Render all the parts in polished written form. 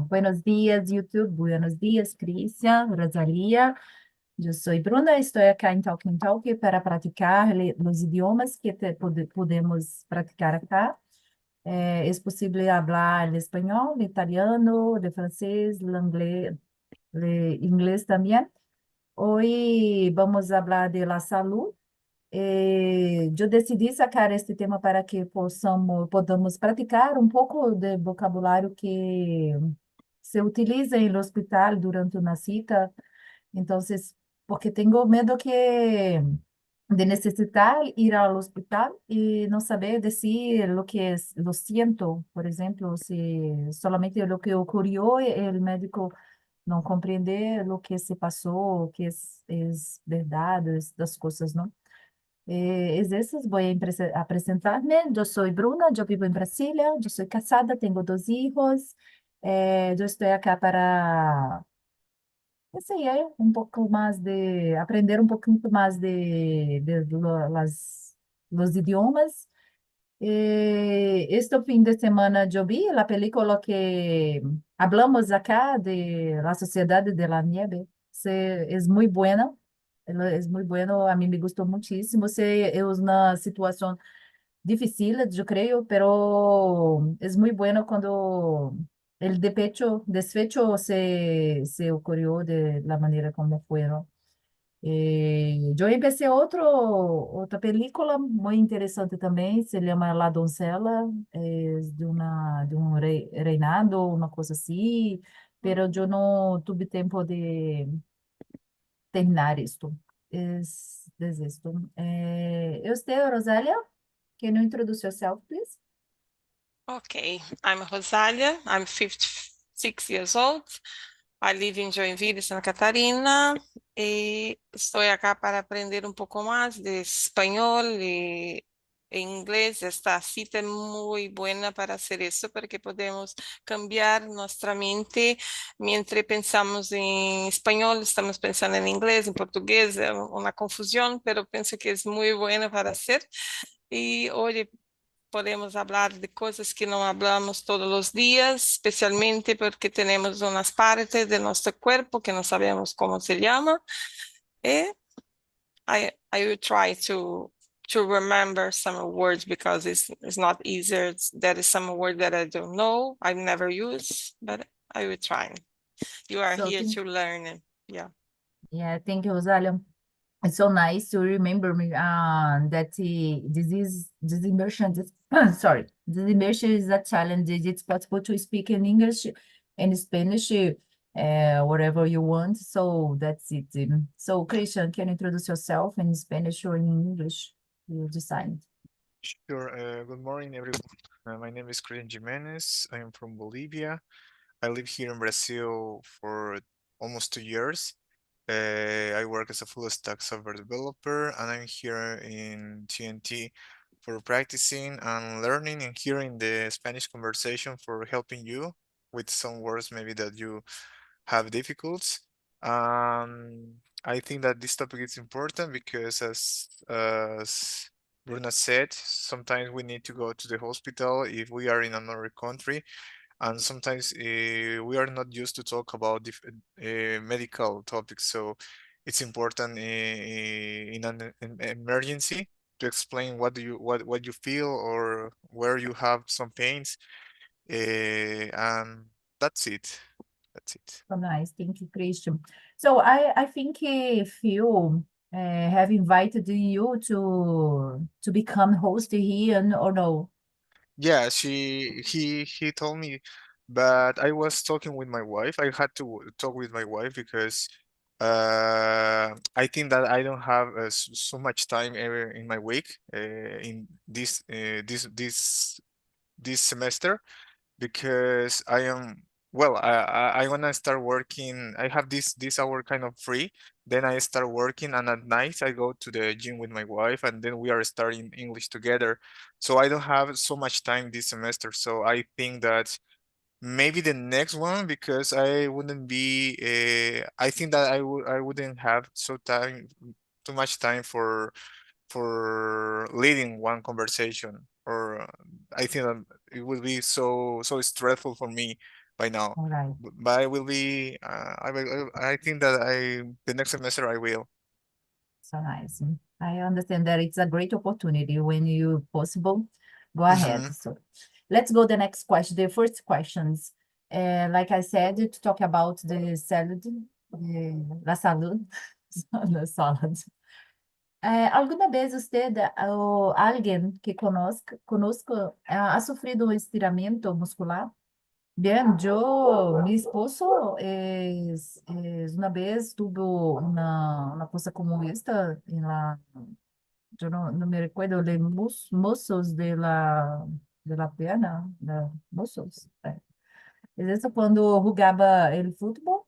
Buenos días, YouTube. Buenos días, Cristian, Rosalía. Yo soy Bruna, estoy acá en Talking Talk para praticar los idiomas que podemos praticar acá. Es posible hablar el español, el italiano, el francés, el inglés también. Hoy vamos a hablar de la salud. Eu decidi sacar este tema para que podamos praticar um pouco de vocabulário que se utiliza no hospital durante uma cita. Então, porque tenho medo de necessitar ir ao hospital e não saber dizer o que lo siento, por exemplo, se solamente o que ocorreu, o médico não compreender o que se passou, o que é verdade das coisas, não? Exerces, voy a presentarme. Yo soy Bruna, yo vivo en Brasilia, yo soy casada, tengo dos hijos. Yo estoy acá para, un poco más de, aprender un poquito más de los idiomas. Este fin de semana yo vi la película que hablamos acá de La Sociedad de la Nieve. Es muy buena, es muy bueno, a mí me gustó muchísimo. Es una situación difícil, yo creo, pero es muy bueno cuando el desfecho se ocurrió de la manera como fueron. Eu empecé outra película muito interessante também, se chama La Doncella, de um reinado, uma coisa assim, pero eu não tive tempo de terminar isto. Desisto. Usted, Rosalia, can you introduce yourself, please? Okay, I'm Rosália. I'm 56 years old. I live in Joinville, Santa Catarina. E estou acá para aprender um pouco mais de espanhol e inglês. Esta cita é muito boa para fazer isso, porque podemos cambiar nossa mente. Mientras pensamos em espanhol, estamos pensando em inglês, em português. É uma confusão, mas penso que é muito bueno para fazer. E hoje podemos falar de coisas que não falamos todos os dias, especialmente porque temos umas partes de nosso corpo que não sabemos como se chama. E I will try to remember some words because it's not easy. There is some word that I don't know, I've never used, but I will try. You are So, here to learn. Yeah. yeah, thank you, Rosalia. It's so nice to remember me that this immersion. Sorry, this immersion is a challenge. It's possible to speak in English and Spanish, whatever you want. So that's it. So, Christian, can you introduce yourself in Spanish or in English? You decide. Sure. Good morning, everyone. My name is Christian Jimenez. I am from Bolivia. I live here in Brazil for almost 2 years. I work as a full stack software developer, and I'm here in TNT for practicing and learning and hearing the Spanish conversation for helping you with some words maybe that you have difficulties. I think that this topic is important because as Bruna said, sometimes we need to go to the hospital if we are in another country, and sometimes we are not used to talk about medical topics. So it's important in an emergency to explain what you feel or where you have some pains, and that's it. That's it. So nice. Thank you, Christian. So I think Phil have invited you to become host here or no? Yeah, he told me, but I was talking with my wife. I had to talk with my wife because I think that I don't have so much time ever in my week in this semester because I am well, I wanna start working. I have this hour kind of free. Then I start working, and at night I go to the gym with my wife, and then we are studying English together. So I don't have so much time this semester. So I think that maybe the next one because I wouldn't be. I think that I wouldn't have too much time for leading one conversation, or I think that it would be so stressful for me by now. All right. But I will be. I think that the next semester I will. So nice. I understand that it's a great opportunity when you possible. Go ahead. Mm-hmm. So let's go the next question. The first questions. Like I said, to talk about the salad, la salud, the salad. ¿Alguna vez usted o alguien que conozco ha sufrido un estiramiento muscular? Bien, mi esposo una vez tuvo una cosa como esta yo no me recuerdo, de muslos de la pierna, de muslos. Es eso cuando jugaba el fútbol.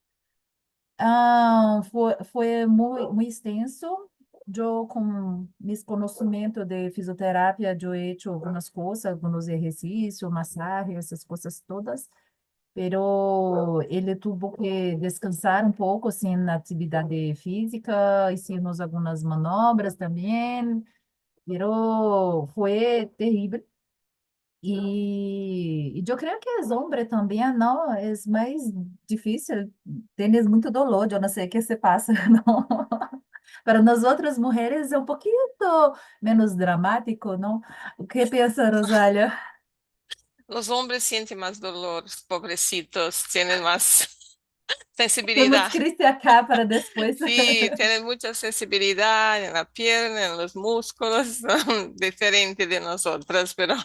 Fue muy extenso. Yo con mis conocimientos de fisioterapia, yo he hecho algunas cosas, algunos ejercicios, masajes, esas cosas todas, pero ele tuvo que descansar um pouco assim na atividade física, hicimos algumas manobras também, pero foi terrível. E eu creio que os homens também, não, é mais difícil, tienes muito dolor, eu não sei o que se passa, não. Para nós outras mulheres é um pouquinho menos dramático, não? O que pensa, Rosália? Los hombres sienten más dolor, pobrecitos, tienen más Temos sensibilidad. Cristian acá para depois. Sí, tienen mucha sensibilidad en la pierna, en los músculos, son diferente de nosotras, pero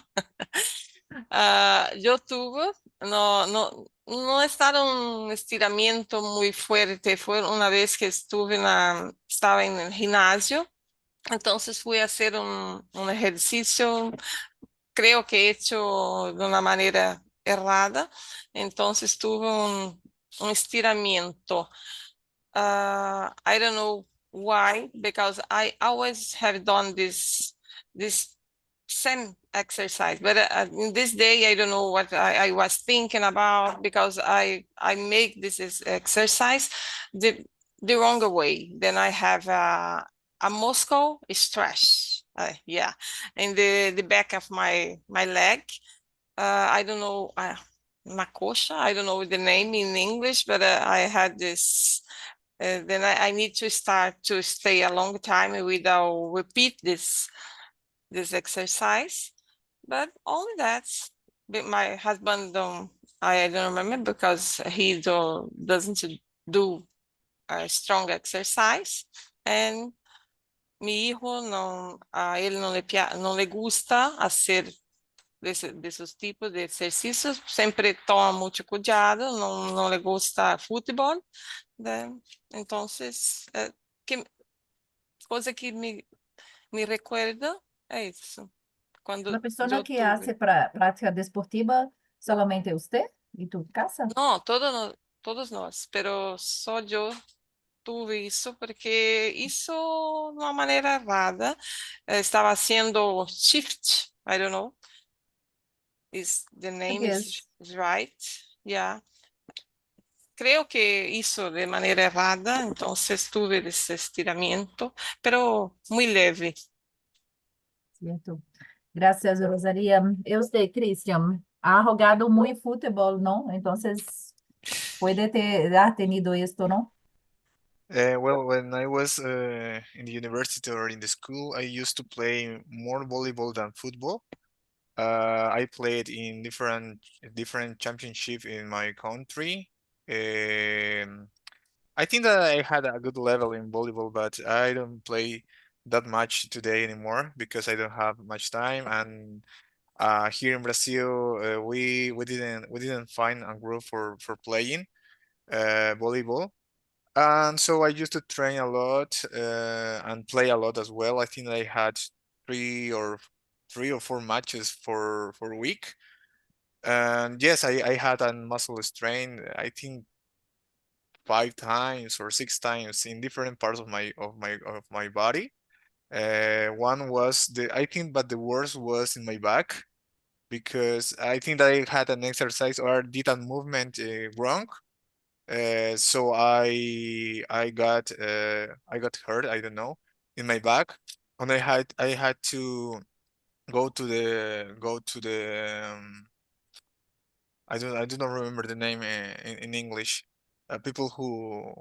yo tuve, no estaba un estiramiento muy fuerte, fue una vez que estaba en el gimnasio, entonces fui a hacer un ejercicio, creo que he hecho de una manera errada, entonces tuve un estiramiento. I don't know why, because I always have done this same exercise, but in this day I don't know what I was thinking about, because I make exercise the wrong way. Then I have a muscle stretch, yeah, in the back of my leg. I don't know. Makosha, I don't know the name in English, but I had this. Then I need to start to stay a long time without repeat this exercise. But only that. But my husband I don't remember, because he doesn't do a strong exercise. And mi hijo no, a él no le gusta hacer esos tipos de ejercicios, siempre toma mucho cuidado, no le gusta fútbol, né? Entonces, que, cosa que me recuerda é isso. La Quando persona eu que hace tuve. práctica deportiva, solamente usted y tu casa. Não, todos nós, pero só eu tuve isso, porque isso de uma maneira errada. Estava haciendo shift, I don't know, the name is Português. right, yeah. Creo que hizo de manera errada, entonces tuve ese estiramiento, pero muy leve. Certo. Graças, Rosaria. Eu sei, Christian, ha jogado muy fútbol, ¿no? Entonces, puede haber tenido esto, ¿no? Well, when I was in the university or in the school, I used to play more volleyball than football. I played in different championship in my country. I think that I had a good level in volleyball, but I don't play that much today anymore because I don't have much time. And here in Brazil, we didn't find a group for playing volleyball. And so I used to train a lot and play a lot as well. I think I had three or four matches for a week. And yes, I had a muscle strain, I think 5 times or 6 times in different parts of my body. One was I think, but the worst was in my back because I think that I had an exercise or did a movement wrong. So I got hurt, I don't know, in my back, and I had to go to the I do not remember the name in English. People who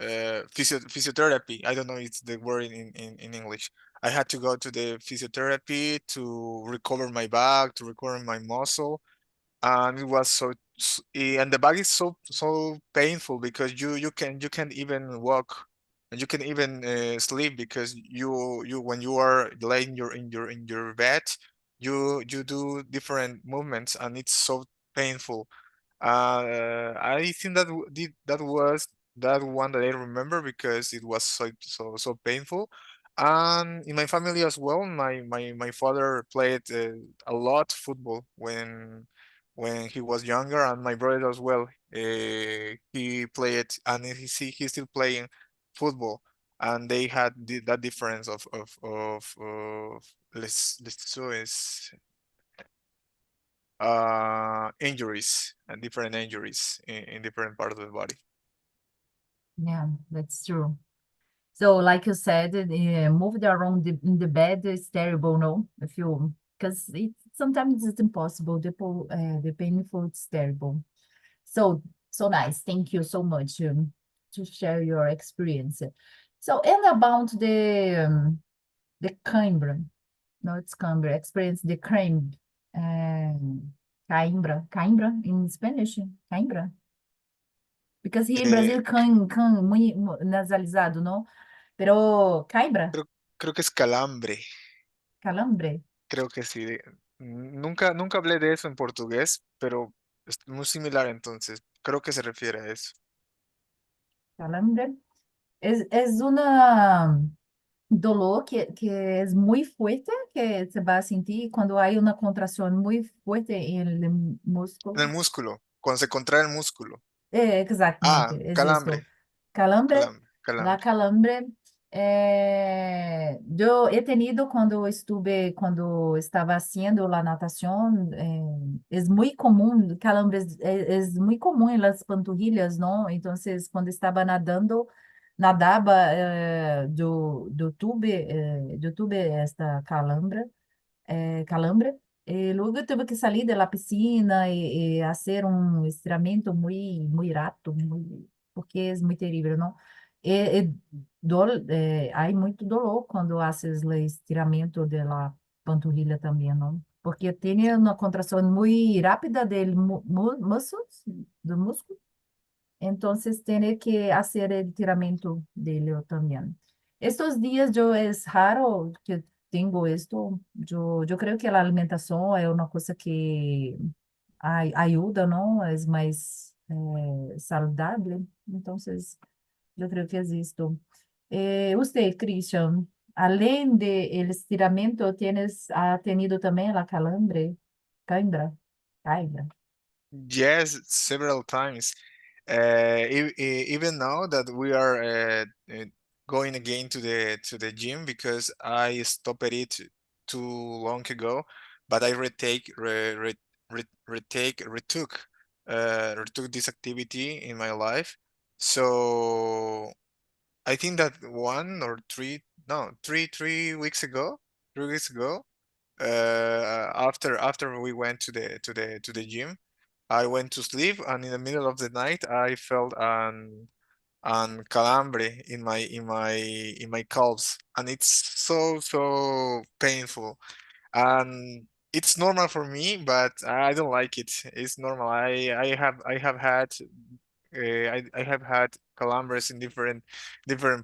physiotherapy. I don't know it's the word in English. I had to go to the physiotherapy to recover my back, to recover my muscle, and it was and the back is so painful because you can't even walk, and you can even sleep because you when you are laying in your bed, you do different movements and it's so painful. I think that was that one that I remember because it was so painful. And in my family as well, my father played a lot football when he was younger, and my brother as well. He played, and he's still playing football, and they had that difference of injuries and different injuries in different parts of the body. Yeah, that's true. So, like you said, moved around in the bed is terrible, no? If you, because sometimes it's impossible. The painful, it's terrible. So, so nice. Thank you so much to share your experience. So, and about the cãibra, no, it's cãibra, experience the cãibra, cãibra in Spanish, cãibra. Because here in Eh, Brazil, can, muy nasalizado, ¿no? Pero cãibra, creo que es calambre, calambre, creo que sí. Nunca hablé de eso en portugués, pero es muy similar entonces. Creo que se refiere a eso. calambre. Es una dolor que es muy fuerte, que se va a sentir cuando hay una contracción muy fuerte en el En músculo. el músculo, cuando se contrae el músculo. Exactamente, Ah, es calambre, esto. Calambre, la calambre. calambre. Yo he tenido cuando estaba haciendo la natación, es muy común, calambres, es muy común en las pantorrillas, ¿no? Entonces, cuando estaba nadando, nadaba, yo tuve esta calambre. Luego tuve que salir de la piscina y hacer un estiramiento muy rápido, porque es muy terrible, ¿no? Hay mucho dolor cuando haces el estiramiento de la panturrilha también, ¿no? Porque tiene una contracción muy rápida del músculo, entonces tiene que hacer el estiramiento de él también. Estos días yo es raro que tengo esto. Yo creo que la alimentación es una cosa que ayuda, ¿no? Es más saludable. Entonces, yo creo que es esto. Usted, Christian, além de el estiramiento, ha tenido también la calambre, cãibra, cãibra. Yes, several times. Even now that we are going again to the gym because I stopped it too long ago, but I retook this activity in my life. So I think that one or three, no, three weeks ago, 3 weeks ago, after we went to the gym, I went to sleep, and in the middle of the night, I felt an calambre in my calves, and it's so painful. And it's normal for me, but I don't like it. It's normal. I have had I have had calambres in different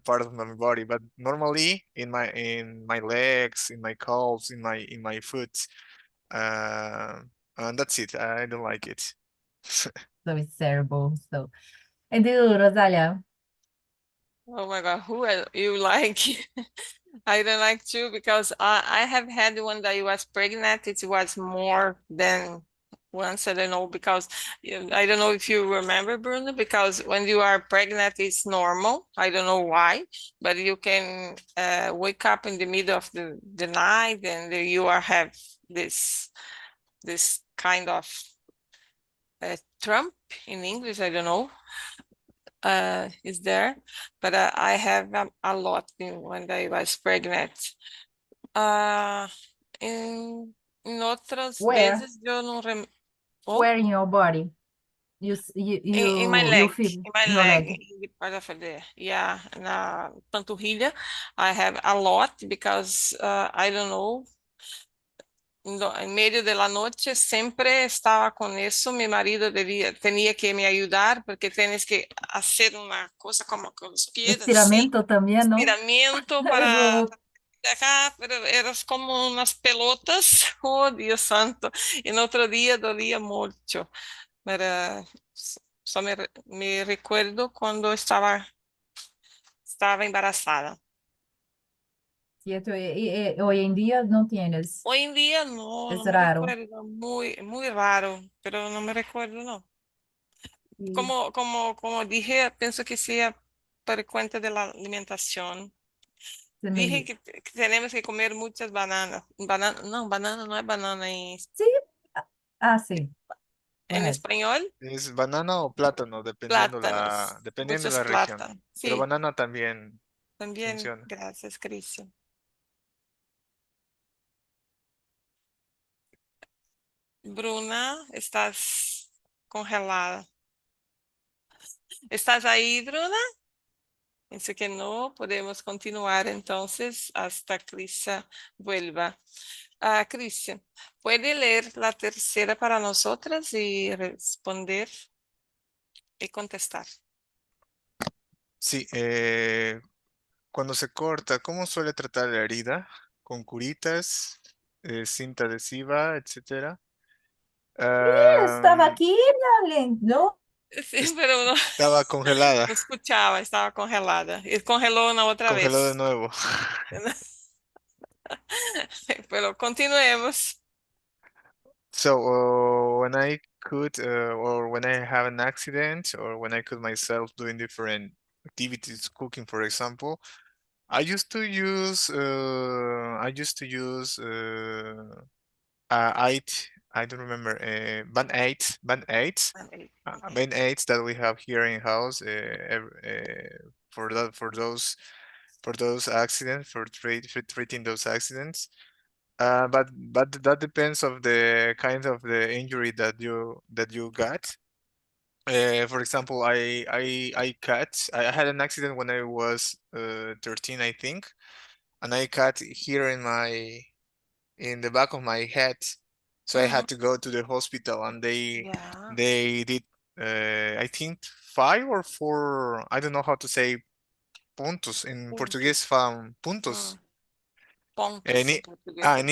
parts of my body, but normally in my legs, in my calves, in my foot, uh, and that's it. I don't like it. So it's terrible. So, and you, Rosalia? Oh my God, you like? I don't like to because I have had one that I was pregnant. It was more than once. I don't know because I don't know if you remember, Bruno, because when you are pregnant, it's normal. I don't know why, but you can wake up in the middle of the night and you have this kind of trump in English. I don't know is there, but I have a lot when I was pregnant. Uh, em, em outras Where? vezes eu não Oh, Where in your body? in my You leg, feel in my in your leg, leg. in the part of the, yeah, na panturrilha. I have a lot because I don't know. En medio de la noche siempre estaba con eso. Mi marido tenía que me ayudar porque tienes que hacer una cosa como con los pies así, Estiramento también, ¿no? estiramiento para Eso acá, pero eras como unas pelotas. Oh, Dios santo. En otro día dolía mucho. Pero só me recuerdo cuando estaba embarazada. cierto. Hoy en día no tienes. Hoy en día no, no Es me raro. recuerdo, muy raro, pero no me recuerdo, no. Y Como dije, pienso que sea por cuenta de la alimentación. se Dije me... que tenemos que comer muchas bananas. Banana no es banana Sí. Sí, en correcto. español. Es banana o plátano, Plátanos, dependiendo de muchos la región. plátanos. Pero Sí, banana también también, funciona. gracias, Cristian. Bruna, estás congelada. ¿Estás ahí, Bruna? Pienso que no, podemos continuar entonces hasta Cristian vuelva. Cristian, ¿puede leer la tercera para nosotras y responder y contestar? Sí, cuando se corta, ¿cómo suele tratar la herida? ¿Con curitas, cinta adhesiva, etcétera? Estaba Am, aquí, darling. No, Sí, pero no, estaba congelada, no escuchaba, estaba congelada. Y congeló una otra congeló de vez. nuevo. Pero continuemos. So, when I could, or when I have an accident, or when I could myself doing different activities, cooking, for example, I used to use, I don't remember, band aids that we have here in house, for those accidents, for treating those accidents. But that depends of the kind of the injury that you got. For example, I had an accident when I was 13, I think, and I cut here in the back of my head. So I Mhm. had to go to the hospital, and Yeah. they did I think 5 or 4. I don't know how to say puntos in Portuguese. Pontos. Puntos. Mm. Pontos em português também.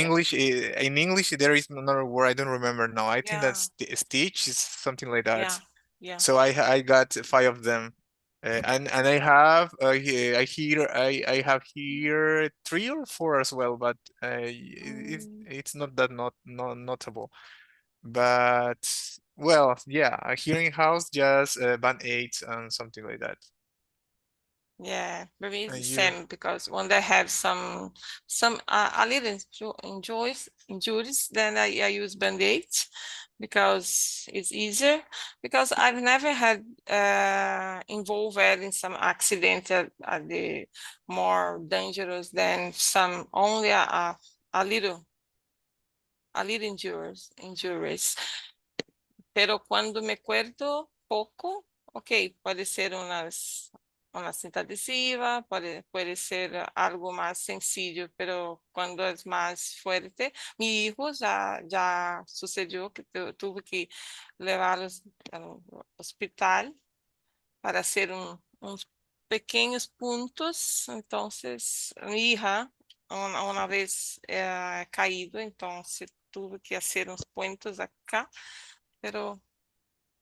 In English, there is another word I don't remember now. I think Yeah, that's stitch is something like that. yeah, yeah. So I got 5 of them, and I have I have here 3 or 4 as well, but Mm. it's not that not notable. But well, yeah, a hearing house just band aids and something like that. Yeah, for me it's And the you? same because when they have some a little injuries, then I use band-aids because it's easier. Because I've never had involved in some accident the more dangerous than some only a little injuries. Pero cuando me acuerdo poco, ok, puede ser una cinta adhesiva, puede ser algo más sencillo, pero cuando es más fuerte, mi hijo ya sucedió que tuve que llevarlos al hospital para hacer unos pequeños puntos. Entonces, mi hija una vez caído, entonces tuve que hacer unos puntos acá, pero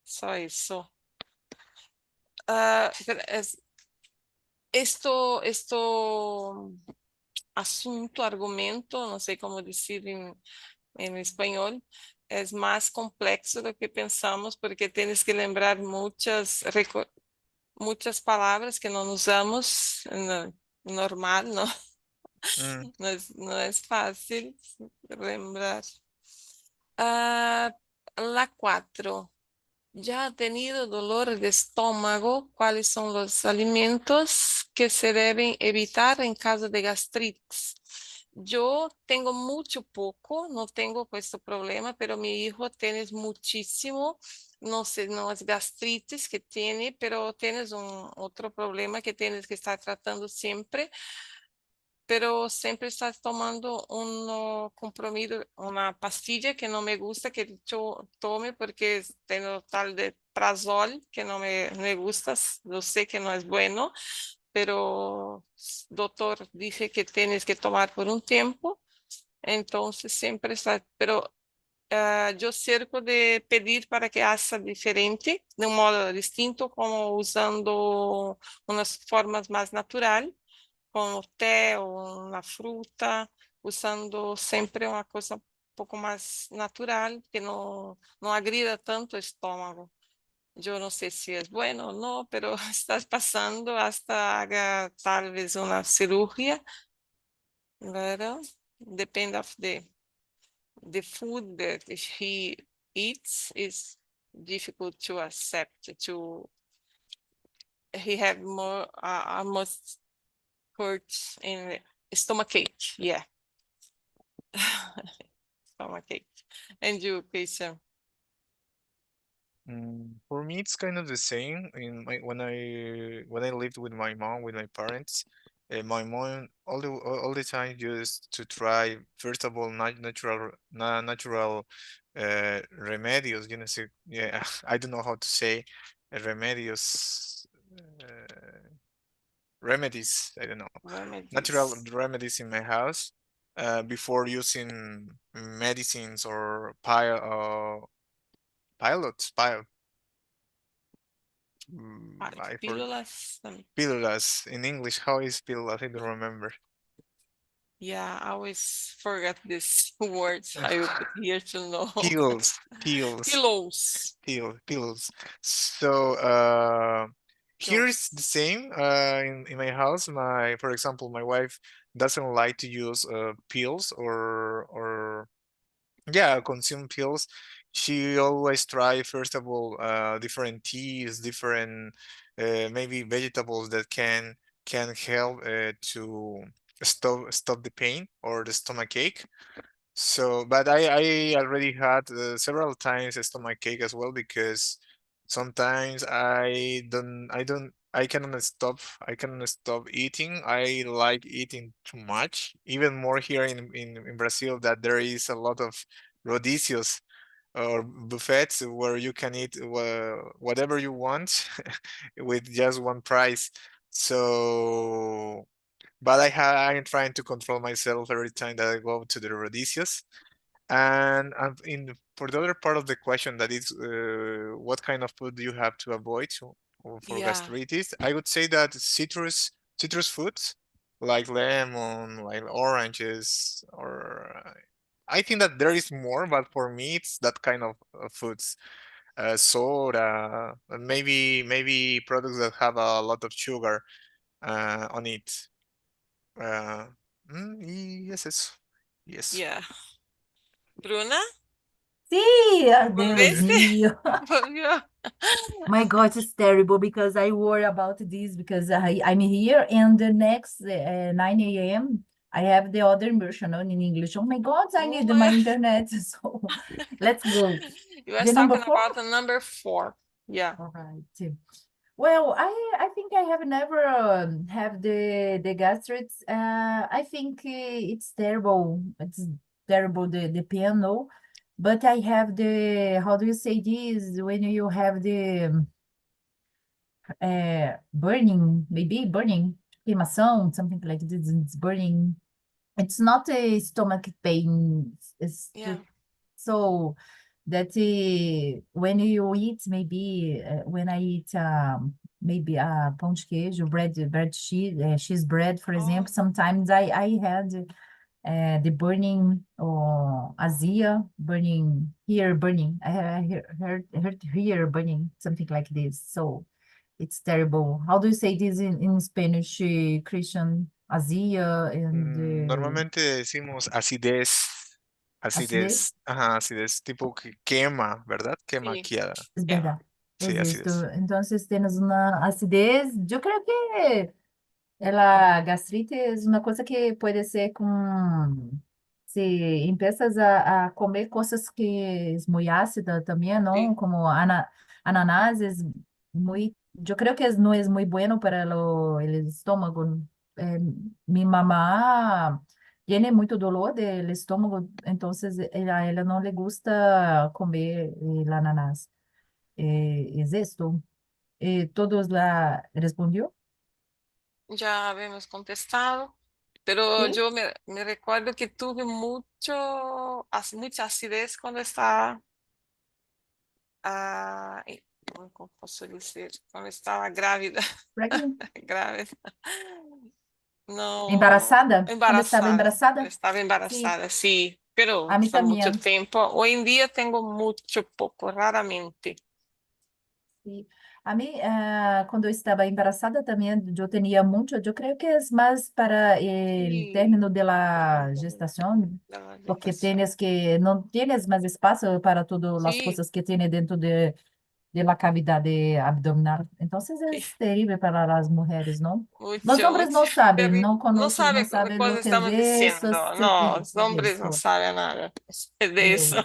só isso. Pero esto asunto, argumento, no sé cómo decir en español, es más complejo de lo que pensamos porque tienes que lembrar muchas palabras que no usamos normal, ¿no? Mm. No es fácil lembrar. Ah, la 4. ¿Ya ha tenido dolor de estómago? ¿Cuáles son los alimentos que se deben evitar en caso de gastritis? Yo tengo mucho poco, no tengo este problema, pero mi hijo tiene muchísimo. No sé, no es gastritis que tiene, pero tienes un otro problema que tienes que estar tratando siempre, pero siempre estás tomando un comprimido, una pastilla que no me gusta que yo tome porque tengo tal de prazol que no me gusta, yo sé que no es bueno, pero doctor dice que tienes que tomar por un tiempo, entonces siempre está, pero yo cerco de pedir para que haga diferente, de un modo distinto, como usando unas formas más natural, com o té ou uma fruta, usando sempre uma coisa um pouco mais natural, que não agrida tanto o estômago. Eu não sei se é bueno ou não, pero estás passando hasta haga talvez uma cirurgia, ¿verdad? Depende of the food that he eats is difficult to accept, to he have more almost hurts in stomachache, yeah. Stomachache. And you, Christian? For me, it's kind of the same. In my when I lived with my mom, with my parents, my mom all the time used to try first of all natural remedios. You know, so, yeah, I don't know how to say remedios. Remedies, I don't know, natural Remedies. remedies in my house before using medicines or pilots, I forgot. Pílulas. Pílulas in English. How is pílulas? I don't remember. Yeah, I always forget these words. I will put here to know. Pills, pills, Pillows. pills. So here is the Pills. same. In my house, for example, my wife doesn't like to use pills or yeah, consume pills. She always try first of all different teas, different maybe vegetables that can help to stop the pain or the stomach ache. So, but I already had several times a stomach ache as well because sometimes I cannot stop eating. I like eating too much, even more here in Brazil that there is a lot of rodízios or buffets where you can eat whatever you want with just one price. So, but I'm trying to control myself every time that I go to the rodízios. And for the other part of the question, that is, what kind of food do you have to avoid for Yeah. gastritis? I would say that citrus foods like lemon, like oranges, or I think that there is more, but for me, it's that kind of foods. Soda, and maybe products that have a lot of sugar on it. Uh, yes, yes. Yeah. Bruna, Sí, Deus ¿volveste? mío. Volvió. My God, it's terrible because I worry about this because I'm here and the next 9 a.m. I have the other immersion on in English. Oh my God, I Oh need my. my internet. So let's go. You were The number talking four? about the number 4. Yeah. All right. Well, I think I have never have the gastritis. I think it's terrible. It's terrible the piano, but I have the how do you say this when you have the burning, maybe burning, queimação, something like this. It's burning. It's not a stomach pain. It's Yeah. so that when you eat, maybe when I eat maybe pão de queijo, bread cheese bread, for Oh, example, sometimes I had the burning or azia, burning here, burning. Heard here burning, something like this. So it's terrible. How do you say this in Spanish, Christian? Azia and Normalmente decimos acidez, acidez? ajá, acidez, tipo que quema, ¿verdad? Quema sí. aquí, Es Yeah. verdad, sí, es esto. acidez. Entonces tienes una acidez, yo creo que ela, gastrite é uma coisa que pode ser com, se empiezas a comer coisas que é muito ácida também, Sí. não? Como ananáses, muito, eu creio que não é muito bueno para el estômago. Mi mamá tiene muito dolor del estômago, então ela não le gusta comer el ananás. ¿Es esto? ¿Todos la respondió? Ya habíamos contestado, pero Sí. yo me recuerdo que tuve mucha acidez cuando estaba, ¿cómo posso decir? Cuando estaba grávida, Pregnant? grávida, no, Embaraçada? Quando estava embaraçada? estaba Sim, embarazada, sí, pero a mim fue mucho também. tiempo. Hoy en día tengo mucho poco, raramente. Sim. A mim, quando eu estava embaraçada também, eu tinha muito, eu creio que é mais para o Sí, término da gestação, de la porque gestación. tienes que, não tienes mais espaço para todas as Sí, coisas que tem dentro de la cavidade abdominal. Então, é sí. terrível para as mulheres, não? Os Mucho, homens mucho. não sabem, Terrible. não No conhecem, não sabe qué sabem cosa o que é estamos isso, diciendo. No, los é hombres no isso. saben nada de eso. É.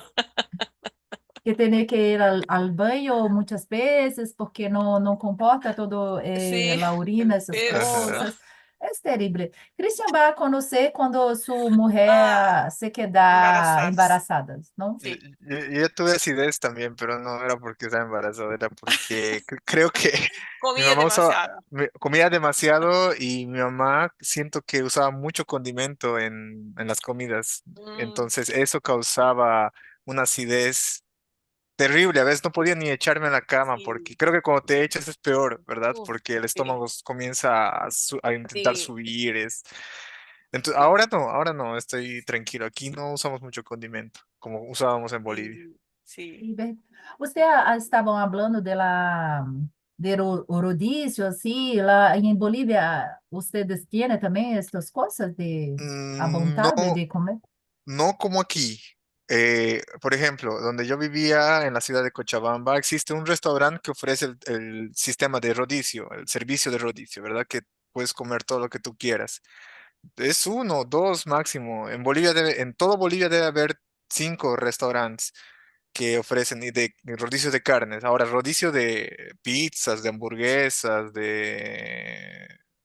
Que tem que ir ao banho muitas vezes porque não comporta todo Sí, a urina, essas eso. Ajá. coisas. É terrível. Christian vai conhecer quando sua mulher Ah, se quedar embarazadas. embaraçada, não? Yo, Sí. yo tuve acidez también, pero no era porque estaba embarazada, era porque creo que mi Comía mamá usaba, demasiado. comía demasiado y mi mamá siento que usaba mucho condimento en las comidas. Mm, Entonces eso causaba una acidez terrible. A veces no podía ni echarme en la cama sí. porque creo que cuando te echas es peor, ¿verdad? Uf, Porque el sí, estómago comienza a intentar sí, subir. Entonces, sí, ahora no, estoy tranquilo. Aquí no usamos mucho condimento como usábamos en Bolivia. sí, sí. E você estavam falando do rodízio, assim, lá em Bolívia, vocês têm também essas coisas a No, vontade de comer? no como aquí. Por ejemplo, donde yo vivía en la ciudad de Cochabamba, existe un restaurante que ofrece el sistema de rodicio, el servicio de rodicio, ¿verdad? Que puedes comer todo lo que tú quieras. Es uno, dos máximo. En todo Bolivia debe haber 5 restaurantes que ofrecen y de rodicio de carnes. Ahora, rodicio de pizzas, de hamburguesas,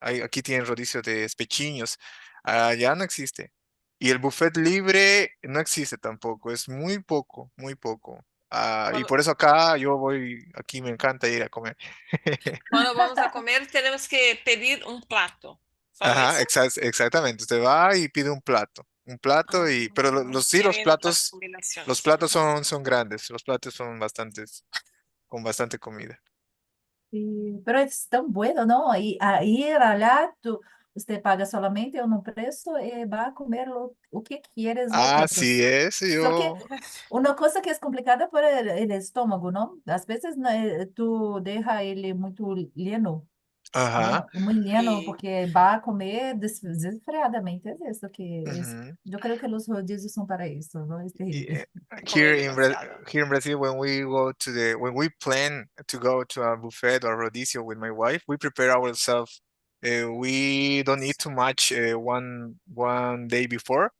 aquí tienen rodicio de espechiños. Allá no existe. Y el buffet libre no existe tampoco. Es muy poco, muy poco. Y Cuando, por eso acá yo voy, aquí me encanta ir a comer. cuando vamos a comer tenemos que pedir un plato. ¿Solo Ajá, eso? exactamente. Usted va y pide un plato Ah, pero sí, qué bien las los combinaciones. platos son grandes, los platos son bastantes, con bastante comida. Sí, pero es tão bueno, ¿no? Y a ir allá, usted paga solamente un precio y va a comer o que quieres lo tanto. Así es, Só que yo. uma coisa que é complicada por el estômago, não? Às vezes né, tu deixa ele muito lleno, Ajá. não? Muito lleno, Sí, porque vai comer desenfreadamente. É isso que Ujú. eu creio que os rodízios são para isso, não é terrível. Yeah. comer demasiado. Here in Brazil, when we plan to go to a buffet or rodízio with my wife, we prepare ourselves. We don't eat too much one day before,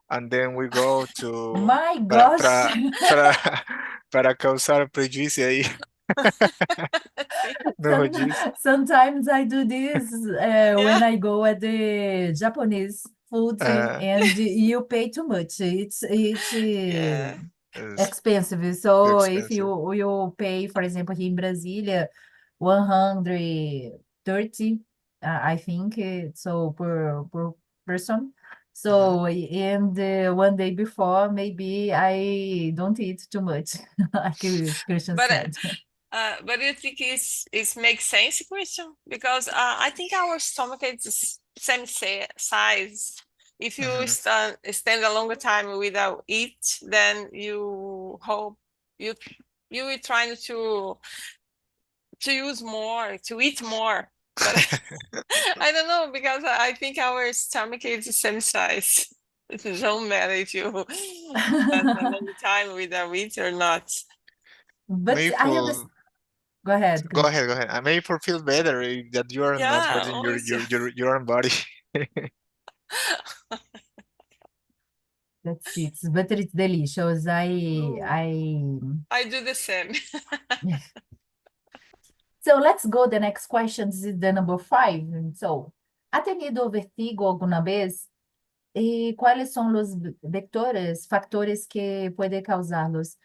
and then we go to My para gosh! para para para causar prejuízo aí Sí, no rodízio. Sometimes I do this yeah, when I go at the Japanese food Ah, and you pay too much. It's yeah. it's expensive. too So if expensive. you pay, for example, here in Brasília, 130, I think, so per person. Mhm. So, and one day before, maybe I don't eat too much, like Christian But said. but do you think it makes sense, Christian? Because I think our stomach is same size. If you Mhm. stand a longer time without eat, then you hope you you will trying to use more, to eat more. But I don't know because I think our stomach is the same size. It don't matter if you spend a long time without eat or not. But Maybe I understand. Go ahead, Go Chris. ahead, go ahead. Maybe for feel better that you are not Yeah, hurting always. your own body. That's it. But it's delicious. Mm, I do the same. So let's go. The next question is the number 5. So, ¿ha tenido vertigo alguna vez? ¿Y cuáles son los vectores, factores que puede causarlos?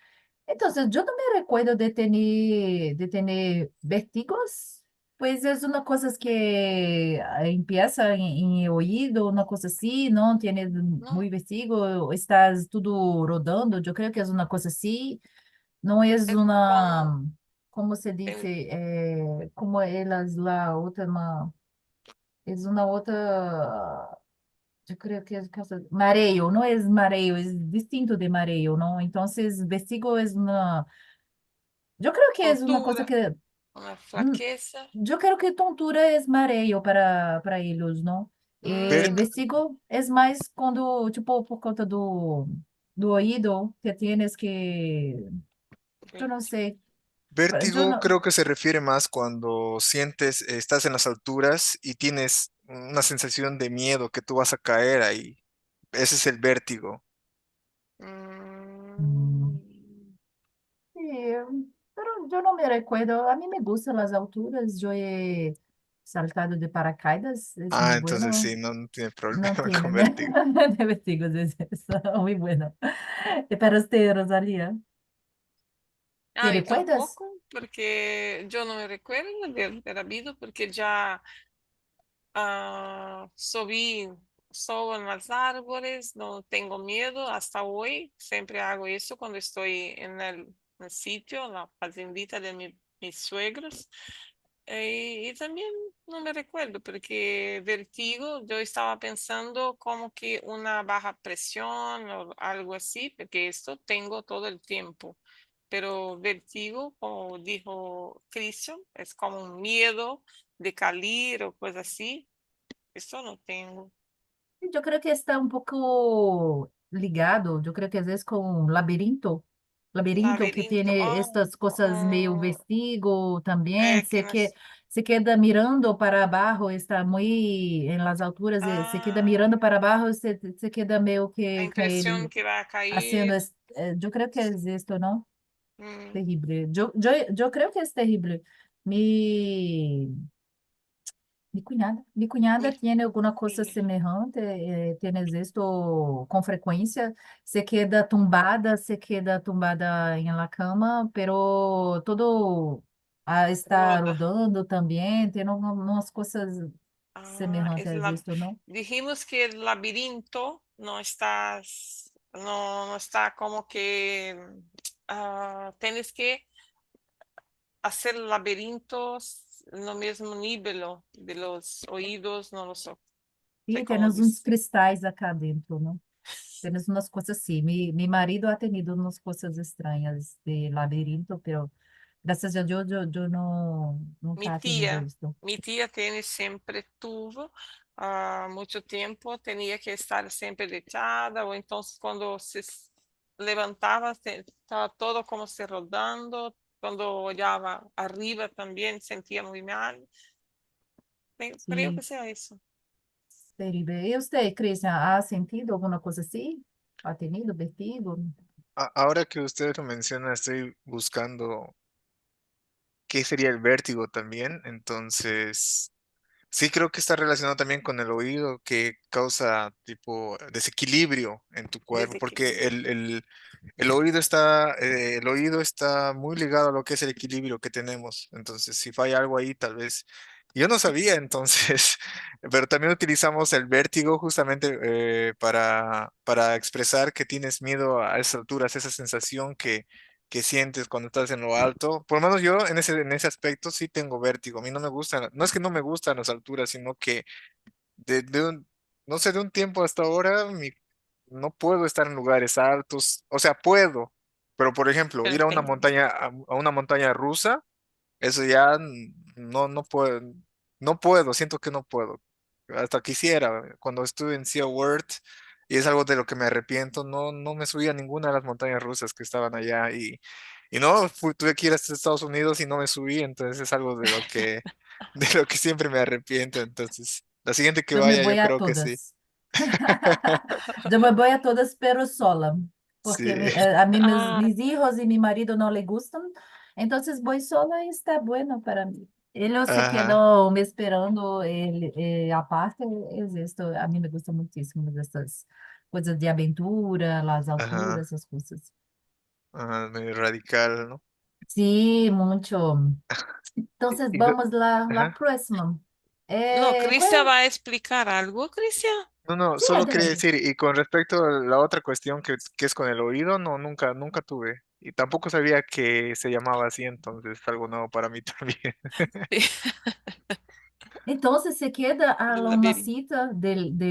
Entonces, yo no me recuerdo de tener vértigos, pues es una cosa que empieza en el oído, una cosa así, ¿no? Tienes muy No, vértigo, estás todo rodando, yo creo que es una cosa así, no es es como una, ¿cómo se en- dice? Como la otra, es una otra, yo creo que es mareo, no es mareo, es distinto de mareo, ¿no? Entonces, vértigo es una. Yo creo que es una cosa tontura, que, una mm, flaqueza. yo creo que tontura es mareo para ellos, ¿no? Vert- Mm, Vértigo es más cuando, tipo, por conta do oído, que tienes que, yo no sé, yo Vértigo no, creo que se refiere más cuando sientes, estás en las alturas y tienes una sensación de miedo que tú vas a caer ahí. Ese es el vértigo. mm, mm, sí, pero yo no me recuerdo, a mí me gustan las alturas, yo he saltado de paracaídas, es muy Ah, entonces bueno. sí, no, no tiene problema No con tiene, ¿no? vértigo. De vestigos, es eso. Muy bueno. ¿Y para usted, Rosalía? ¿Te Ay, recuerdas? tampoco, porque yo no me recuerdo de haber habido, porque ya subí, subo en los árboles, no tengo miedo hasta hoy. Siempre hago eso cuando estoy en el sitio, la fazendita de mis suegros. Y también no me recuerdo, porque vertigo, yo estaba pensando como que una baja presión o algo así, porque esto tengo todo el tiempo. Pero vertigo, como dijo Cristian, es como un miedo de caer o cosas así. Esto no tengo. Yo creo que está un poco ligado, yo creo que a veces con laberinto. Laberinto que Laberinto. tiene Oh, estas cosas medio oh, vestigo también, que no es. se queda mirando para abajo, está muy en las alturas, se queda Ah, mirando para abajo, se queda medio la que impresión él que va a haciendo, caer. yo creo que es esto, ¿no? Mm, Terrible. Yo creo que es terrible. Mi, mi cuñada mi tiene alguna cosa familia. semejante, tienes esto con frecuencia, se queda tumbada en la cama, pero todo está Roda. rodando también, tiene unas cosas Es semejantes a esto, ¿no? dijimos que el laberinto no está como que tienes que hacer laberintos no mismo nivel de los oídos, no lo sé Y cómo tienes uns decir. cristais acá dentro, ¿no? Tienes unas cosas así. Mi marido ha tenido unas cosas extrañas de laberinto, pero gracias a Dios yo no, Mi nunca he tenido tía, esto. mi tía tiene siempre tuvo mucho tiempo, tenía que estar siempre echada o entonces cuando levantaba estaba todo como se rodando, cuando hollaba arriba también sentía muy mal. Creo que Sí, sea eso. terrible. ¿Y usted, Cristian, ha sentido alguna cosa así? ¿Ha tenido vertigo? Ahora que usted lo menciona, estoy buscando qué sería el vértigo también. Entonces, sí, creo que está relacionado también con el oído que causa tipo desequilibrio en tu cuerpo, porque Desequilibrio. el oído está muy ligado a lo que es el equilibrio que tenemos. Entonces, si falla algo ahí, tal vez. Yo no sabía entonces, pero también utilizamos el vértigo justamente para expresar que tienes miedo a esas alturas, esa sensación que sientes cuando estás en lo alto. Por lo menos yo en ese aspecto sí tengo vértigo. A mí no me gustan, no es que no me gustan las alturas, sino que no sé, de un tiempo hasta ahora no puedo estar en lugares altos. O sea, puedo, pero por ejemplo, Pero ir a una tengo. montaña, a una montaña rusa, eso ya no puedo, no puedo, siento que no puedo. Hasta quisiera, cuando estuve en SeaWorld, y es algo de lo que me arrepiento, no me subí a ninguna de las montañas rusas que estaban allá Y no, tuve que ir hasta Estados Unidos y no me subí, entonces es algo de lo que siempre me arrepiento. Entonces, la siguiente que Yo me vaya, yo voy a creo que sí. todas. Yo me voy a todas, pero sola, porque Sí. a mí Ah, mis hijos y mi marido no le gustan, entonces voy sola y está bueno para mí. Ellos se Ajá, quedam me esperando, aparte, es esto, a mí me gusta muchísimo estas cosas de aventura, las ajá, alturas, esas cosas. ajá, medio radical, ¿no? Sí, mucho. Entonces, Y vamos la ajá. próxima. no, ¿Cuál? Cristian va a explicar algo, Cristian. No, no, Sí, solo quería adelante. decir, y con respecto a la otra cuestión que es con el oído, no, nunca tuve. Y tampoco sabía que se llamaba así, entonces es algo nuevo para mí también. Entonces se queda a Do una labirinto. cita en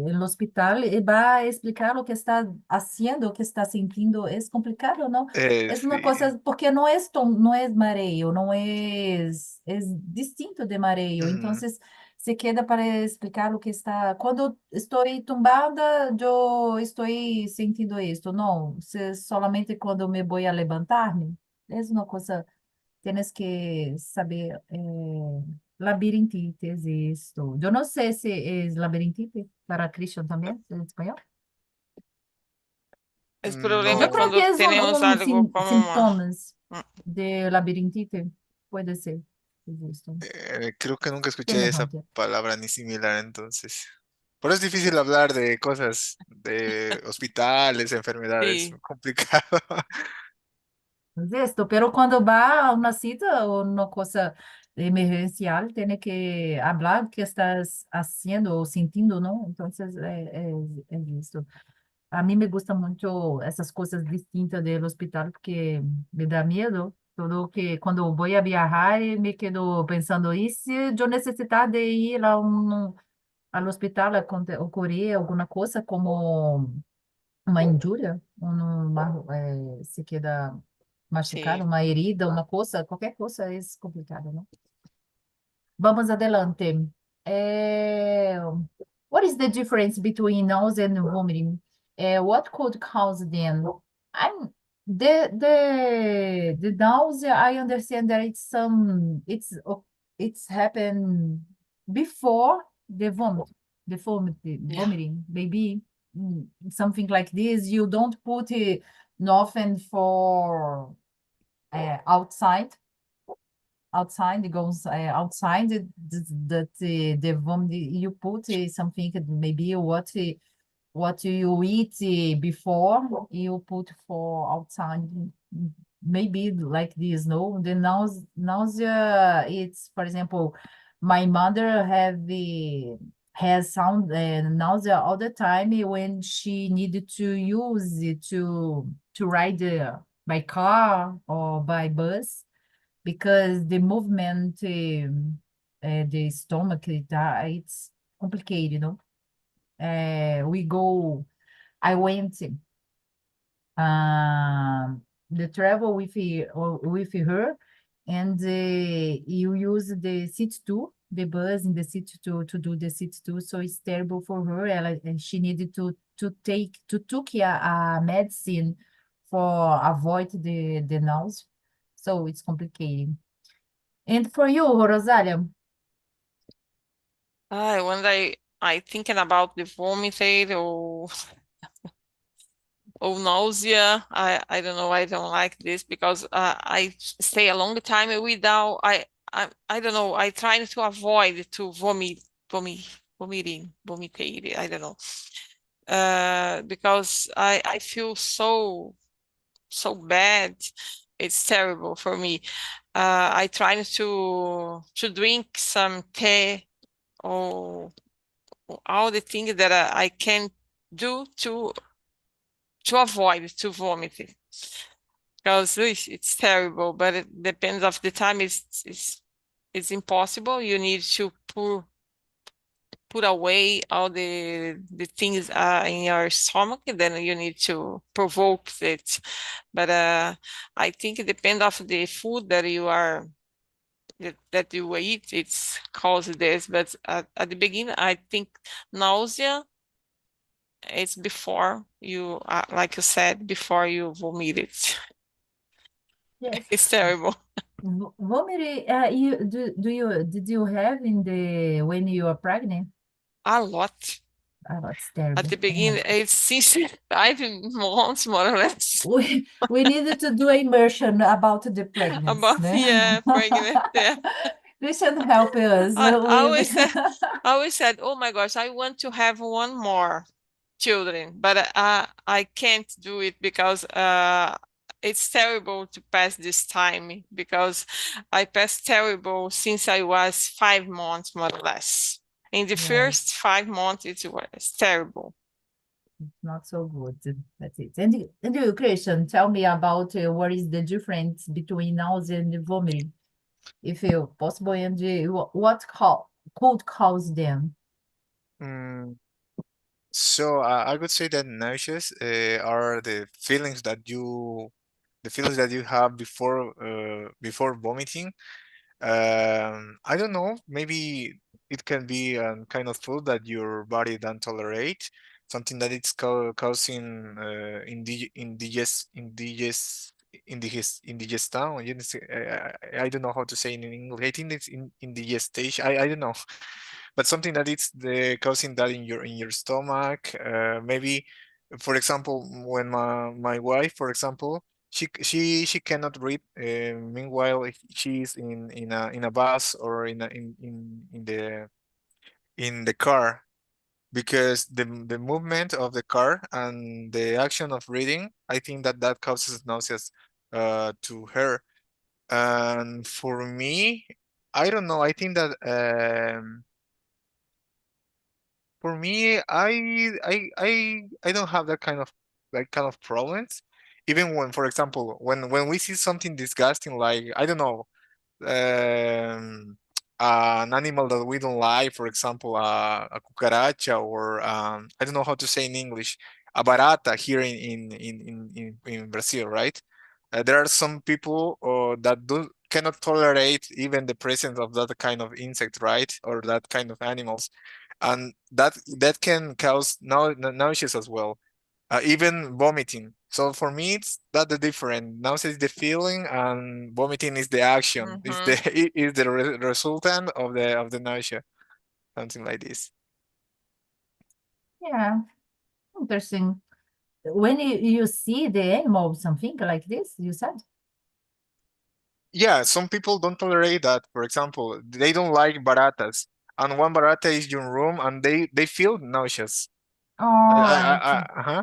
el hospital y va a explicar lo que está haciendo, lo que está sintiendo. Es complicado, ¿no? Es una Sí. cosa, porque no es, no es mareo, no es distinto de mareo. Ujú. Entonces se queda para explicar lo que está. Cuando estoy tumbada, yo estoy sintiendo esto. No, solamente cuando me voy a levantarme. Es una cosa. Tienes que saber labirintite, esto. Yo no sé si es labirintite para Christian también, en español. El problema Yo es creo No, cuando que es tenemos algo como uma... síntomas de labirintite. Puede ser. Es esto. creo que nunca escuché esa Semejante. palabra ni similar, entonces. Por eso es difícil hablar de cosas de hospitales, enfermedades, Sí, complicado. Es esto, pero cuando va a una cita o una cosa emergencial, tiene que hablar qué estás haciendo o sintiendo, ¿no? Entonces, es esto. A mí me gustan mucho esas cosas distintas del hospital porque me da miedo. Todo que cuando voy a viajar me quedo pensando, ¿y si yo necesitar de ir al hospital a ocurrir alguna cosa como uma injúria, se queda machucado, sí. uma herida, uma coisa, qualquer coisa é complicado, não? Vamos adelante. Eh, what is the difference between nausea and vomiting? What could cause them? I'm the nausea. I understand that it's happened before the Yeah. vomiting. Maybe something like this. You don't put it often for outside outside, it goes outside the vomit you put something that maybe what you eat before you put for outside, maybe like this. No, the nausea, it's, for example, my mother has sound nausea all the time when she needed to use it to ride by car or by bus because the movement, the stomach, it's complicated, you know. We go, I went the travel with her, and you use the seat two, the bus in the seat two to do the seat two, so it's terrible for her. And she needed to took a medicine for avoid the nausea, so it's complicated. And for you, Rosalia, When I thinking about the vomiting or nausea, I don't know, I don't like this because I stay a long time without I don't know, I try to avoid to vomiting, I don't know. Because I feel so bad. It's terrible for me. I try to drink some tea or all the things that I can do to avoid to vomit because it's terrible, but it depends of the time. It's impossible. You need to put away all the things in your stomach, and then you need to provoke it. But I think it depends of the food that you are that you eat. It's caused this, but at the beginning, I think nausea. It's before you, like you said, before you vomit it. Yes. It's terrible. Vomiting, did you have in the when you are pregnant? A lot. Oh, that's At terrible. the Oh my beginning, God. it's since 5 months, more or less. We needed to do a immersion about the pregnancy, About, né? yeah, pregnant. Yeah. Christian help us I with always said, I always said, oh my gosh, I want to have one more children, but I can't do it because it's terrible to pass this time because I passed terrible since I was 5 months, more or less. In the yes, first 5 months, it was terrible. not so good. That's it. And you, Christian, tell me about what is the difference between nausea and vomiting, if you possible, and could cause them. Mm, so I would say that nauseous are the feelings that you have before vomiting. I don't know, maybe it can be a kind of food that your body don't tolerate, something that it's causing indigestion. You know, I don't know how to say it in English. I think it's indigestation. I don't know, but something that it's causing that in your stomach. Maybe, for example, when my wife, for example, she cannot read. Meanwhile, she's in a bus or in the car because the movement of the car and the action of reading, I think that that causes nausea to her. And for me, I don't know. I think that for me, I don't have that kind of problems. Even when, for example, when we see something disgusting, like I don't know, um, an animal that we don't like, for example, a cucaracha or I don't know how to say in English, a barata here in Brazil, right? There are some people that do cannot tolerate even the presence of that kind of insect, right? Or that kind of animals, and that can cause nausea as well, even vomiting. So for me, it's that the different. Nausea is the feeling, and vomiting is the action. Is the Mhm. is the resultant of the nausea, something like this. Yeah, interesting. When you see the animal, something like this, you said? Yeah, some people don't tolerate that. For example, they don't like baratas, and one barata is in your room, and they feel nauseous. All right. Uh-huh.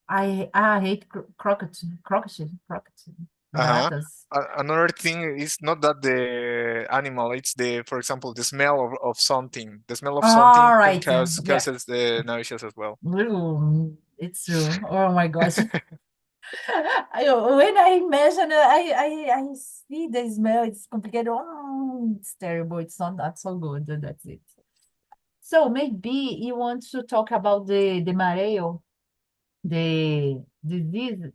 I hate crocodile, Uh-huh. baratas. Another thing is not that the animal, it's for example, the smell of something. The smell of something All can right. Yeah. causes the nausea as well. Ooh, it's true. Oh my gosh. When I imagine, I see the smell, it's complicated. Oh, it's terrible. It's not so good. That's it. So maybe you want to talk about the mareo, the diseases,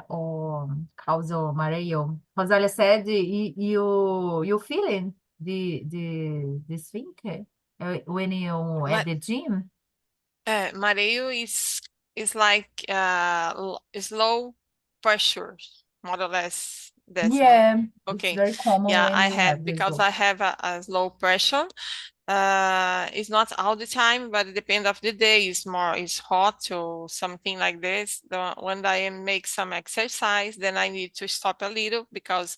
or causal mareo. Rosalia said you feeling the sphincter when you at Ma the gym. mareo is like is low pressure, more or less. That's no. Yeah, it's Okay. very common Yeah, when I you have have this because low. I have a low pressure. It's not all the time, but it depends of the day. It's hot or something like this. When I make some exercise, then I need to stop a little because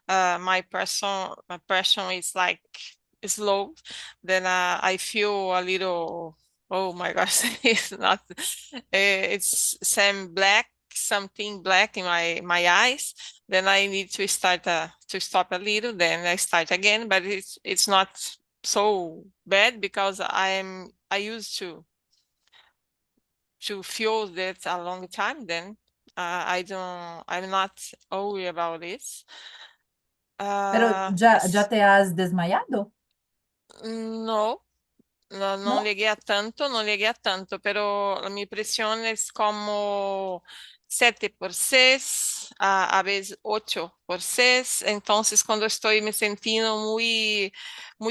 my pressure is like is low. Then I feel a little. Oh my gosh, it's not. It's some black, something black in my eyes. Then I need to stop a little. Then I start again, but it's not so bad because I used to feel that a long time. Then I'm not worried about this. Pero Uh, já es- te has desmayado? no, no, no No? llegué a tanto, no llegué a tanto, pero mi presión es como 7/6, a veces 8/6. Entonces, cuando estoy me sintiendo muy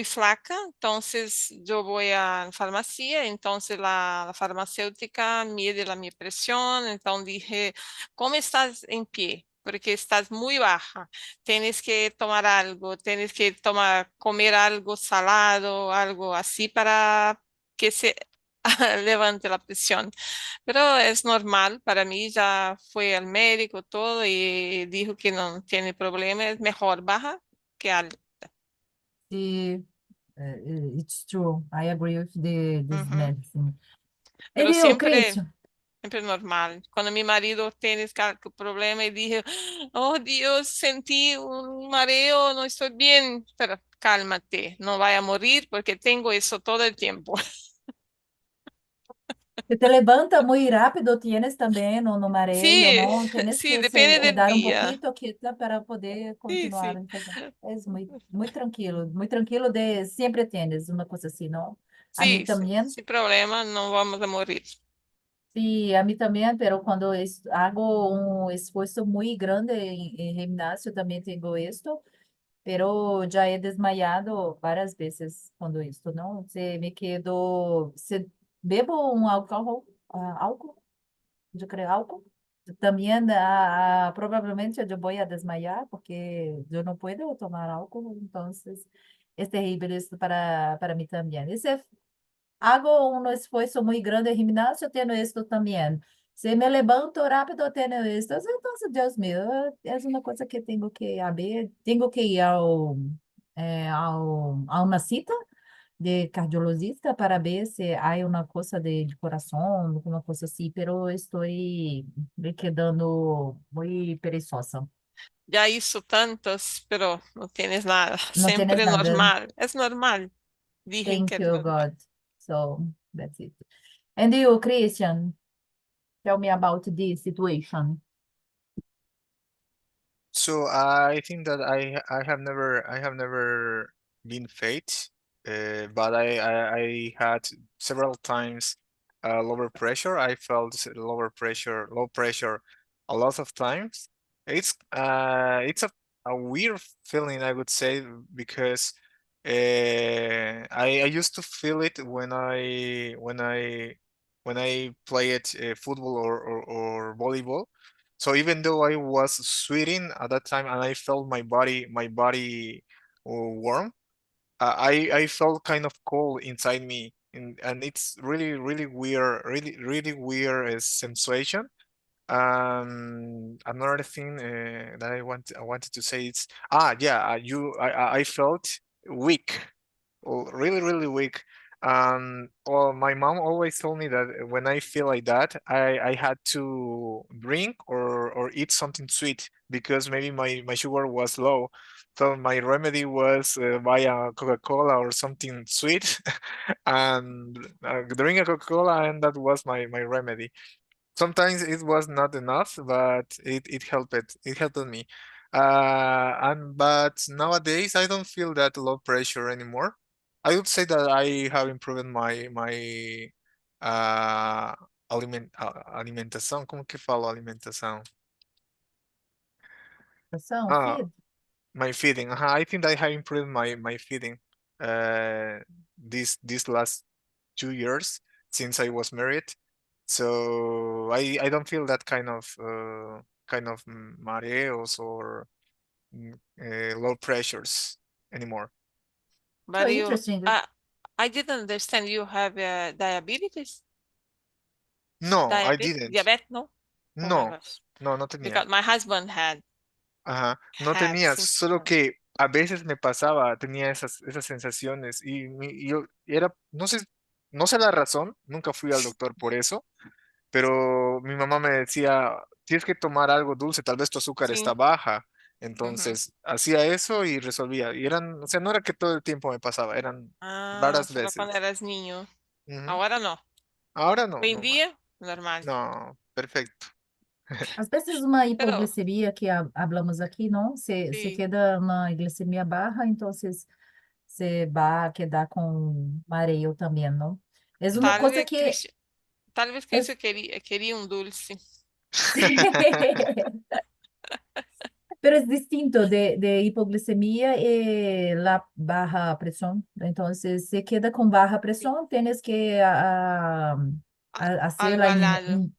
flaca, entonces yo voy a la farmacia, entonces la farmacéutica mide mi presión, entonces dije, ¿cómo estás en pie? porque estás muy baja. Tienes que tomar algo, tienes que tomar, comer algo salado, algo así para que se levante la presión. Pero es normal, para mí ya fue al médico todo y dijo que no tiene problema, es mejor baja que alta. Sí, it's true. I agree with this Ujú. medicine. And Pero you, siempre, Christian? siempre normal. Cuando mi marido tiene problema y dije, oh Dios, sentí un mareo, no estoy bien, pero cálmate, no vaya a morir porque tengo eso todo el tiempo. Se te levanta muy rápido, tienes también o no mareo, Sí, ¿no? Tienes sí, que depende del quedar un día. poquito quieta para poder Sí, continuar. sí, Entonces, es muy tranquilo de siempre tienes una cosa así, ¿no? A mí sí, sí, también, sin problema, no vamos a morir. sí, a mí también, pero cuando hago un esfuerzo muy grande en gimnasio también tengo esto, pero ya he desmayado varias veces cuando esto, ¿no? Se me quedo, se bebo un álcool, álcool. Yo creo álcool. También probablemente yo voy a desmayar porque yo no puedo tomar álcool, entonces es terrible esto para mí también. Ese, hago un esfuerzo muy grande en gimnasio, tengo esto también. Si me levanto rápido, tengo esto. Entonces, Dios mío, es una cosa que tengo que ver. Tengo que ir a una cita de cardiologista para ver se hay una cosa de corazón, alguna cosa así, pero estoy me quedando muy perezosa. Ya hizo tantos, pero no tienes nada. No tienes Siempre nada. normal. Es normal. Dije que Thank es you, normal. God. So that's it. And you, Christian, tell me about this situation. So I think that I have never been fat, but I had several times lower pressure. I felt low pressure a lot of times. It's a weird feeling, I would say, because I used to feel it when I played football or volleyball. So even though I was sweating at that time and I felt my body warm, I felt kind of cold inside me, and it's really weird, really weird sensation. Another thing that I wanted to say is yeah, I felt weak, really weak. Well, my mom always told me that when I feel like that, I had to drink or eat something sweet because maybe my sugar was low. So my remedy was buy a Coca-Cola or something sweet and drink a Coca-Cola, and that was my remedy. Sometimes it was not enough, but it helped it helped me. And but nowadays I don't feel that low pressure anymore. I would say that I have improved my uh alimentação. Como que falo alimentação? Ação, Ah, feed. my feeding. I think I have improved my feeding uh these last 2 years since I was married. So I don't feel that kind of mareos or low pressures anymore. So But you, interesting. I didn't understand. You have diabetes? No, I Diabetes? didn't. Diabetes? No? Oh my No, gosh. no tenía. Because my husband Ajá, no had tenía, since solo que a veces me pasaba, tenía esas sensaciones y yo era, no sé la razón, nunca fui al doctor por eso, pero mi mamá me decía, tienes que tomar algo dulce, tal vez tu azúcar está sí. baja. Ujú. Entonces hacía eso y resolvía. Y eran, o sea, no era que todo el tiempo me pasaba, eran Ah, varias solo cuando veces. eras niño. Ujú. Ahora no. Ahora no, Hoy en no, día, normal. no, perfecto. Às vezes uma Pero hipoglicemia que hablamos aqui, não? Se sí, queda uma glicemia baja, então se vai quedar com mareo também, não? É uma tal coisa vez que Cristian, tal vez é Cristian quería un dulce. pero es distinto de hipoglicemia y la baja presión. Entonces, se queda con baja Sí. presión, tienes que a- hacer Algo al lado.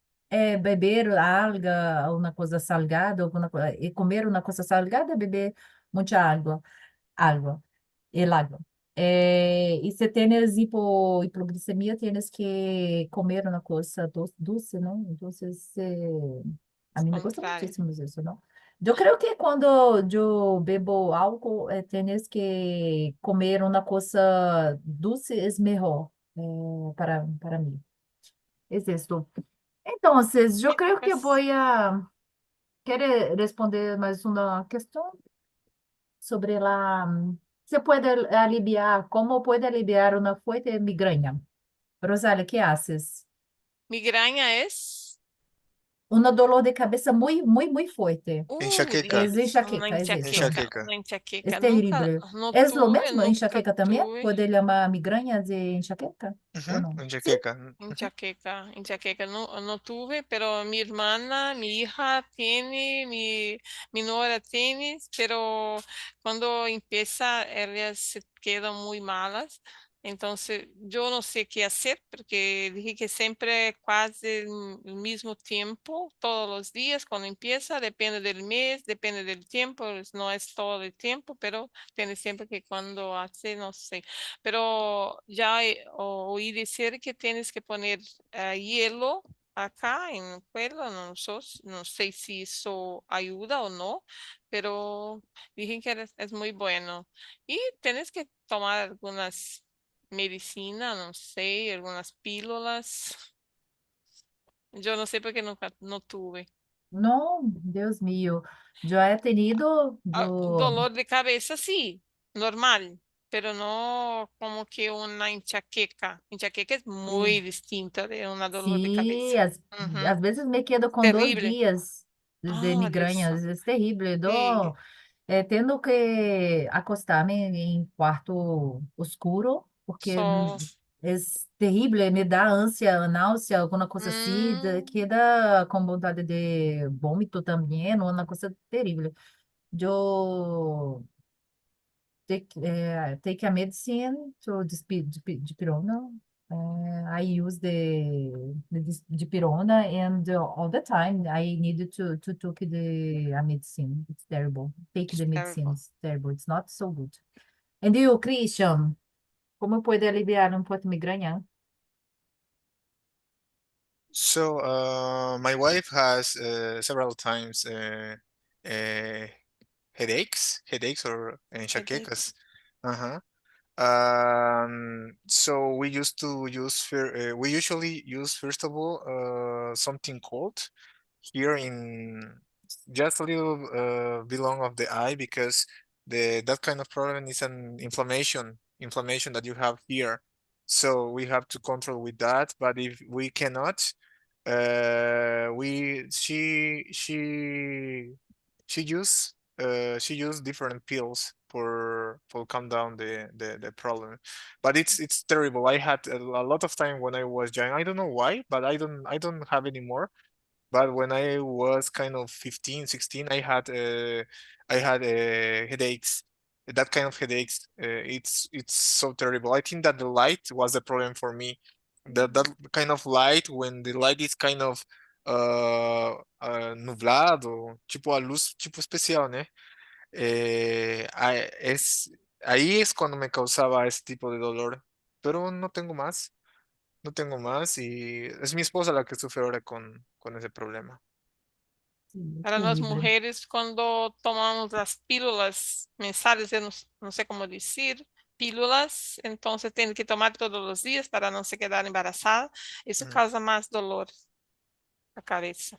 beber alga, uma coisa salgada, alguma coisa, e comer uma coisa salgada, beber muita água, el agua. E se tienes hipoglicemia, tienes que comer uma coisa doce, não? Então, a mim me gusta Contrário. muitíssimo isso, não? Eu creio que quando eu bebo álcool, tienes que comer uma coisa doce é melhor para mim. É isso. Então, eu creio que vou a querer responder mais uma questão sobre la... ¿Se puede aliviar? ¿Cómo puede aliviar una fuerte migraña? Rosalia, ¿qué haces? Migraña é Un dolor de cabeza muy, muy, muy fuerte. Enxaqueca. Es uma enxaqueca, es eso. Enxaqueca. uma Es enxaqueca. Nunca, terrible. não ¿Es lo tuve, mismo nunca enxaqueca también? tuve. ¿Puede llamar migraña de enxaqueca o no? Sí. Enxaqueca. Enxaqueca no tuve, pero mi hermana, mi hija tiene, mi nuera tiene, pero cuando empieza ellas se quedan muy malas. Entonces, yo no sé qué hacer porque dije que siempre casi el mismo tiempo, todos los días, cuando empieza, depende del mes, depende del tiempo, no es todo el tiempo, pero tiene siempre que cuando hace, no sé. Pero ya oí decir que tienes que poner hielo acá en el pelo, no sé si eso ayuda o no, pero dije que es muy bueno. Y tienes que tomar algunas medicinas, no sé, algunas pílulas. Yo no sé porque nunca no tuve. No, Dios mío. Yo he tenido, Dolor de cabeza, sí, normal, pero no como que una enxaqueca. Enxaqueca es muy distinta de un dolor de sí, cabeza. às Ujú. vezes me quedo com dois Terrible. dias de Ah, Dios migraña, santo. é terrível. Sí, Tendo que acostar-me em quarto escuro, porque so, é terrível, me dá ânsia, náusea, alguma coisa assim, mm, queda com vontade de vômito também, uma coisa terrível. Eu take a medicine to dipirona. I use the dipirona, and all the time I needed to take the medicine. It's terrible. Take it's the medicine. terrible. It's terrible. It's not so good. And you, Christian, como puede aliviar um pouco migraña? So, my wife has several times uh, headaches or Headache. enxaquecas. Uh-huh. So we usually use first of all something cold here in just a little below of the eye because the that kind of problem is an inflammation that you have here. So we have to control with that. But if we cannot, we she used different pills for calm down the problem, but it's terrible. I had a lot of time when I was young. I don't know why, but I don't have anymore. But when I was kind of 15, 16, I had headaches. That kind of headaches. It's so terrible. I think that the light was the problem for me. That kind of light, when the light is kind of nublado, tipo a luz tipo especial, né? Ahí es cuando me causaba ese tipo de dolor. Pero no tengo más y es mi esposa la que sufre ahora con ese problema. Sim, é Para nós terrível. mulheres, quando tomamos as pílulas mensais, eu não sei como dizer, pílulas, então você tem que tomar todos os dias para não se quedar embaraçada. Isso Mm. causa mais dolor na cabeça,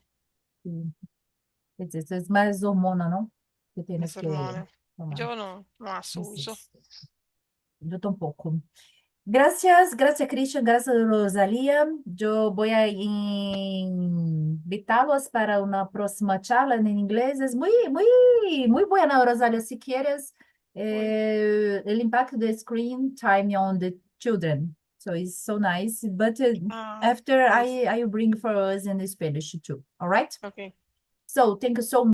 Sim. Quer dizer, é mais hormona, não? Que tienes esse que hormônio. tomar. Eu não as Isso. uso. Eu tampoco. Gracias, gracias Christian, gracias Rosalía. Yo voy a invitarlos para una próxima charla en inglés. Es muy, muy, muy buena, Rosalía. Si quieres, Oi. el impacto de screen time on the children. So it's so nice. But Ah, after yes. I will bring for us in Spanish too. All right? Ok. So thank you so much.